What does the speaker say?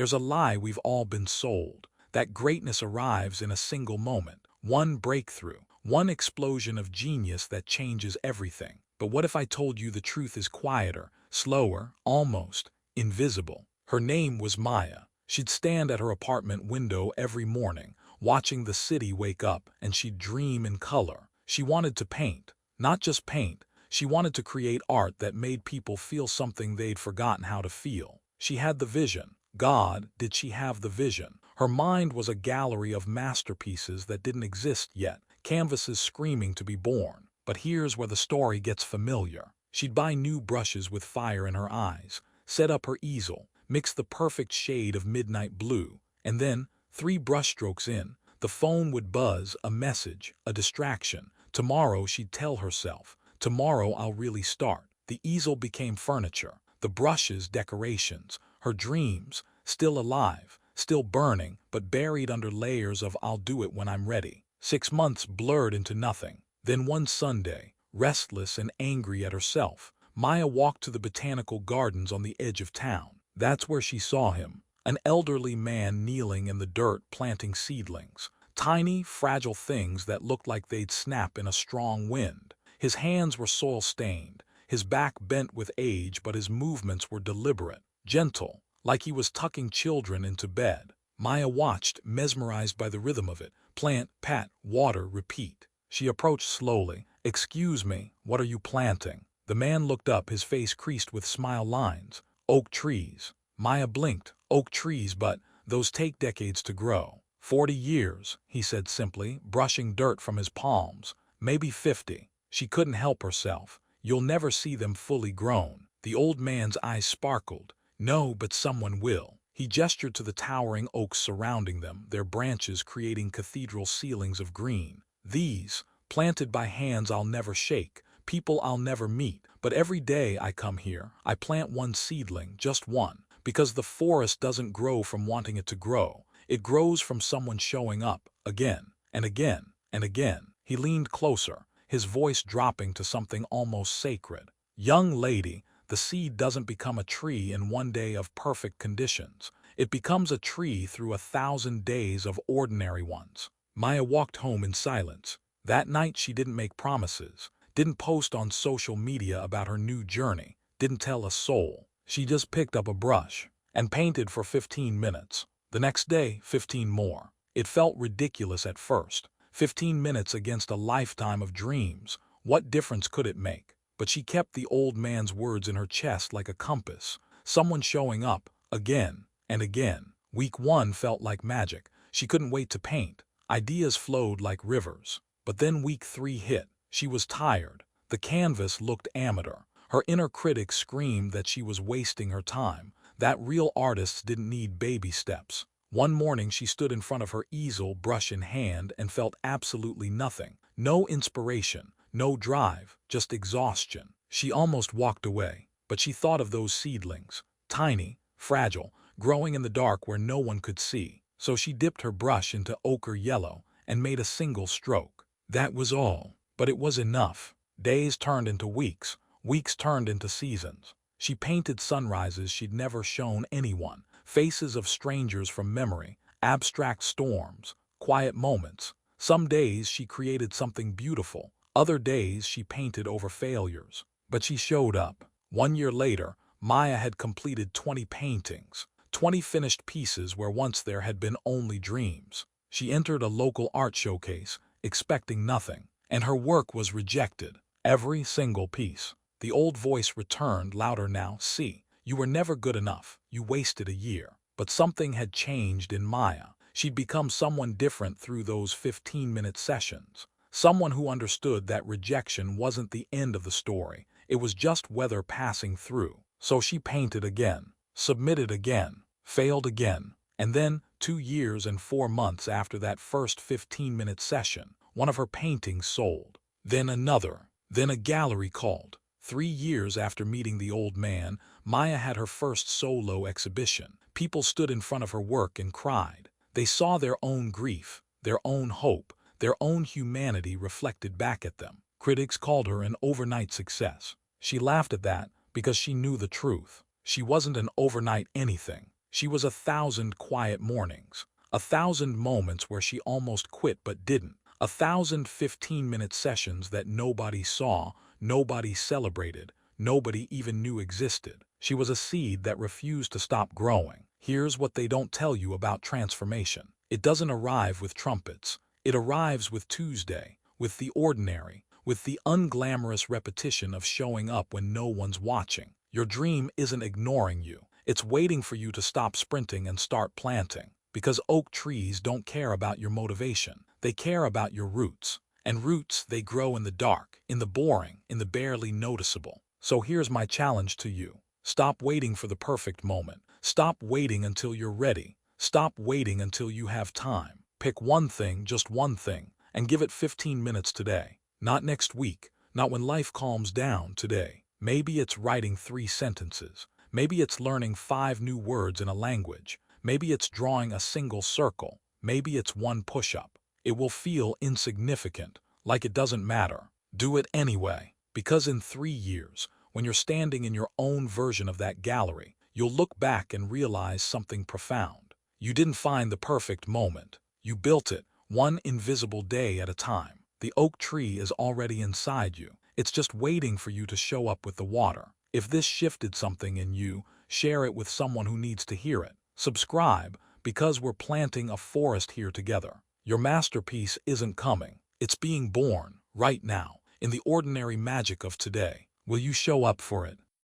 There's a lie we've all been sold, that greatness arrives in a single moment, one breakthrough, one explosion of genius that changes everything. But what if I told you the truth is quieter, slower, almost invisible? Her name was Maya. She'd stand at her apartment window every morning, watching the city wake up, and she'd dream in color. She wanted to paint, not just paint. She wanted to create art that made people feel something they'd forgotten how to feel. She had the vision. God, did she have the vision? Her mind was a gallery of masterpieces that didn't exist yet, canvases screaming to be born. But here's where the story gets familiar. She'd buy new brushes with fire in her eyes, set up her easel, mix the perfect shade of midnight blue, and then, 3 brushstrokes in, the phone would buzz, a message, a distraction. Tomorrow, she'd tell herself, tomorrow I'll really start. The easel became furniture, the brushes decorations, her dreams, still alive, still burning, but buried under layers of I'll do it when I'm ready. 6 months blurred into nothing. Then one Sunday, restless and angry at herself, Maya walked to the botanical gardens on the edge of town. That's where she saw him, an elderly man kneeling in the dirt planting seedlings, tiny, fragile things that looked like they'd snap in a strong wind. His hands were soil-stained, his back bent with age, but his movements were deliberate, gentle, like he was tucking children into bed. Maya watched, mesmerized by the rhythm of it. Plant, pat, water, repeat. She approached slowly. "Excuse me, what are you planting?" The man looked up, his face creased with smile lines. "Oak trees." Maya blinked. "Oak trees, but those take decades to grow." 40 years, he said simply, brushing dirt from his palms. "Maybe 50. She couldn't help herself. "You'll never see them fully grown." The old man's eyes sparkled. "No, but someone will." He gestured to the towering oaks surrounding them, their branches creating cathedral ceilings of green. "These, planted by hands I'll never shake, people I'll never meet. But every day I come here, I plant one seedling, just one. Because the forest doesn't grow from wanting it to grow. It grows from someone showing up, again, and again, and again." He leaned closer, his voice dropping to something almost sacred. "Young lady, the seed doesn't become a tree in one day of perfect conditions. It becomes a tree through 1,000 days of ordinary ones." Maya walked home in silence. That night she didn't make promises, didn't post on social media about her new journey, didn't tell a soul. She just picked up a brush and painted for 15 minutes. The next day, 15 more. It felt ridiculous at first. 15 minutes against a lifetime of dreams. What difference could it make? But she kept the old man's words in her chest like a compass. Someone showing up, again and again. Week 1 felt like magic. She couldn't wait to paint. Ideas flowed like rivers. But then week 3 hit. She was tired. The canvas looked amateur. Her inner critic screamed that she was wasting her time, that real artists didn't need baby steps. One morning she stood in front of her easel, brush in hand, and felt absolutely nothing. No inspiration, no drive, just exhaustion. She almost walked away, but she thought of those seedlings, tiny, fragile, growing in the dark where no one could see. So she dipped her brush into ochre yellow and made a single stroke. That was all, but it was enough. Days turned into weeks, weeks turned into seasons. She painted sunrises she'd never shown anyone, faces of strangers from memory, abstract storms, quiet moments. Some days she created something beautiful, other days she painted over failures. But she showed up. 1 year later, Maya had completed 20 paintings, 20 finished pieces where once there had been only dreams. She entered a local art showcase, expecting nothing, and her work was rejected. Every single piece. The old voice returned, louder now. "See, you were never good enough. You wasted a year." But something had changed in Maya. She'd become someone different through those 15-minute sessions. Someone who understood that rejection wasn't the end of the story. It was just weather passing through. So she painted again, submitted again, failed again. And then, 2 years and 4 months after that first 15-minute session, one of her paintings sold. Then another. Then a gallery called. 3 years after meeting the old man, Maya had her first solo exhibition. People stood in front of her work and cried. They saw their own grief, their own hope, their own humanity reflected back at them. Critics called her an overnight success. She laughed at that because she knew the truth. She wasn't an overnight anything. She was 1,000 quiet mornings, 1,000 moments where she almost quit but didn't, 1,000 15-minute sessions that nobody saw, nobody celebrated, nobody even knew existed. She was a seed that refused to stop growing. Here's what they don't tell you about transformation. It doesn't arrive with trumpets. It arrives with Tuesday, with the ordinary, with the unglamorous repetition of showing up when no one's watching. Your dream isn't ignoring you. It's waiting for you to stop sprinting and start planting. Because oak trees don't care about your motivation. They care about your roots. And roots, they grow in the dark, in the boring, in the barely noticeable. So here's my challenge to you. Stop waiting for the perfect moment. Stop waiting until you're ready. Stop waiting until you have time. Pick one thing, just one thing, and give it 15 minutes today. Not next week, not when life calms down, today. Maybe it's writing 3 sentences. Maybe it's learning 5 new words in a language. Maybe it's drawing a single circle. Maybe it's one push-up. It will feel insignificant, like it doesn't matter. Do it anyway, because in 3 years, when you're standing in your own version of that gallery, you'll look back and realize something profound. You didn't find the perfect moment. You built it, one invisible day at a time. The oak tree is already inside you. It's just waiting for you to show up with the water. If this shifted something in you, share it with someone who needs to hear it. Subscribe, because we're planting a forest here together. Your masterpiece isn't coming. It's being born, right now, in the ordinary magic of today. Will you show up for it?